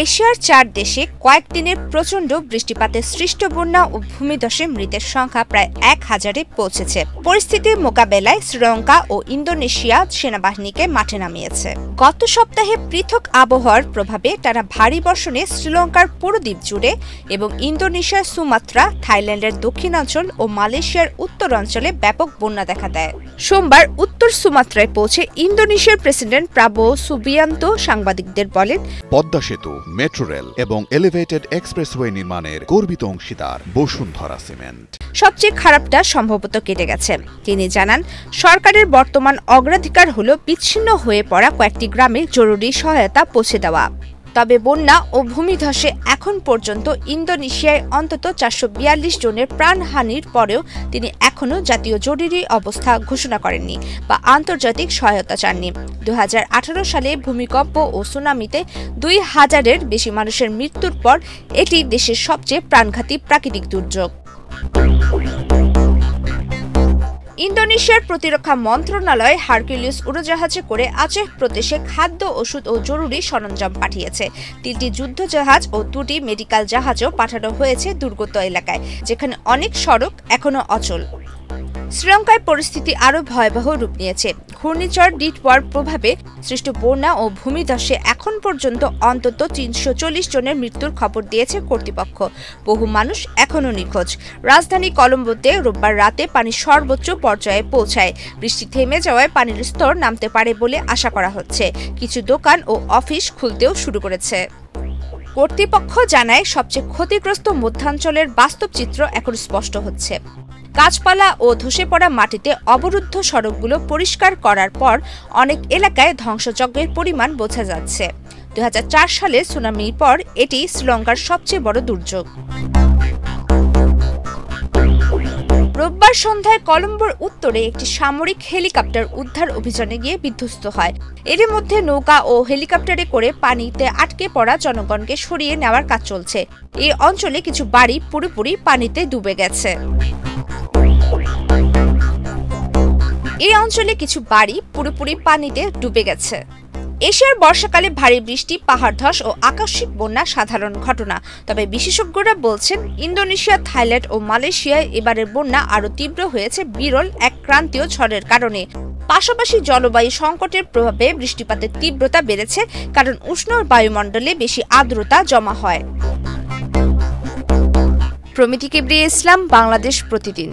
এশিয়ার ৪ দেশে কয়েকদিনের প্রচণ্ড বৃষ্টিপাতে সৃষ্ট বন্যা ও ভূমিধসে মৃতের সংখ্যা প্রায় ১,০০০-এ পৌঁছেছে। পরিস্থিতি মোকাবেলায় শ্রীলঙ্কা ও ইন্দোনেশিয়া সেনাবাহিনীকে মাঠে নামিয়েছে। গত সপ্তাহে পৃথক আবহাওয়ার প্রভাবে টানা ভারী বর্ষণে শ্রীলঙ্কার পুরো দ্বীপ জুড়ে এবং ইন্দোনেশিয়ার সুমাত্রা, থাইল্যান্ডের দক্ষিণাঞ্চল ও মালয়েশিয়ার উত্তরাঞ্চলে ব্যাপক বন্যা দেখা দেয়। সোমবার উত্তর সুমাত্রায় পৌঁছে ইন্দোনেশিয়ার প্রেসিডেন্ট প্রাবোও সুবিয়ান্তো সাংবাদিকদের বলেন, পদ্মা সেতু, মেট্রো রেল এবং এলিভেটেড এক্সপ্রেসওয়ে নির্মাণের গর্বিত অংশীদার বসুন্ধরা সিমেন্ট। সবচেয়ে খারাপটা সম্ভবত কেটে গেছে। তিনি জানান, সরকারের বর্তমান অগ্রাধিকার হল বিচ্ছিন্ন হয়ে পড়া কয়েকটি গ্রামে জরুরি সহায়তা পৌঁছে দেওয়া। তবে বন্যা ও ভূমিধসে এখন পর্যন্ত ইন্দোনেশিয়ায় অন্তত ৪৪২ জনের প্রাণহানির পরেও তিনি এখনও জাতীয় জরুরি অবস্থা ঘোষণা করেননি বা আন্তর্জাতিক সহায়তা চাননি। ২০১৮ সালে ভূমিকম্প ও সুনামিতে ২,০০০-এর বেশি মানুষের মৃত্যুর পর এটি দেশের সবচেয়ে প্রাণঘাতী প্রাকৃতিক দুর্যোগ। ইন্দোনেশিয়ার প্রতিরক্ষা মন্ত্রণালয় হারকিউলিস উড়োজাহাজে করে আচেহ প্রদেশে খাদ্য, ওষুধ ও জরুরি সরঞ্জাম পাঠিয়েছে। ৩টি যুদ্ধজাহাজ ও ২টি মেডিকেল জাহাজও পাঠানো হয়েছে দুর্গত এলাকায়, যেখানে অনেক সড়ক এখনও অচল। শ্রীলঙ্কায় পরিস্থিতি আরও ভয়াবহ রূপ নিয়েছে। ঘূর্ণিঝড় ডিটওয়ার প্রভাবে সৃষ্ট বন্যা ও ভূমিধসে এখন পর্যন্ত অন্তত ৩৪০ জনের মৃত্যুর খবর দিয়েছে কর্তৃপক্ষ। বহু মানুষ এখনও নিখোঁজ। রাজধানী কলম্বোতে রোববার রাতে পানি সর্বোচ্চ পর্যায়ে পৌঁছায়। বৃষ্টি থেমে যাওয়ায় পানির স্তর নামতে পারে বলে আশা করা হচ্ছে। কিছু দোকান ও অফিস খুলতেও শুরু করেছে। কর্তৃপক্ষ জানায়, সবচেয়ে ক্ষতিগ্রস্ত মধ্যাঞ্চলের বাস্তব চিত্র এখন স্পষ্ট হচ্ছে। গাছপালা ও ধসে পড়া মাটিতে অবরুদ্ধ সড়কগুলো পরিষ্কার করার পর অনেক এলাকায় ধ্বংসযজ্ঞের পরিমাণ বোঝা যাচ্ছে। ২০০৪ সালে সুনামির পর এটি শ্রীলঙ্কার সবচেয়ে বড় দুর্যোগ। রোববার সন্ধ্যায় কলম্বোর উত্তরে একটি সামরিক হেলিকপ্টার উদ্ধার অভিযানে গিয়ে বিধ্বস্ত হয়। এর মধ্যে নৌকা ও হেলিকপ্টারে করে পানিতে আটকে পড়া জনগণকে সরিয়ে নেওয়ার কাজ চলছে। এই অঞ্চলে কিছু বাড়ি পুরোপুরি পানিতে ডুবে গেছে। এশিয়ার বর্ষাকালে ভারী বৃষ্টি, পাহাড় ধস ও আকস্মিক বন্যা সাধারণ ঘটনা। তবে বিশেষজ্ঞরা বলছেন, ইন্দোনেশিয়া, থাইল্যান্ড ও মালয়েশিয়ায় এবারের বন্যা আরও তীব্র হয়েছে বিরল এক ক্রান্তীয় ঝড়ের কারণে। পাশাপাশি জলবায়ু সংকটের প্রভাবে বৃষ্টিপাতের তীব্রতা বেড়েছে, কারণ উষ্ণ বায়ুমণ্ডলে বেশি আর্দ্রতা জমা হয়। প্রমিতি কিবরিয়া ইসলাম, বাংলাদেশ প্রতিদিন।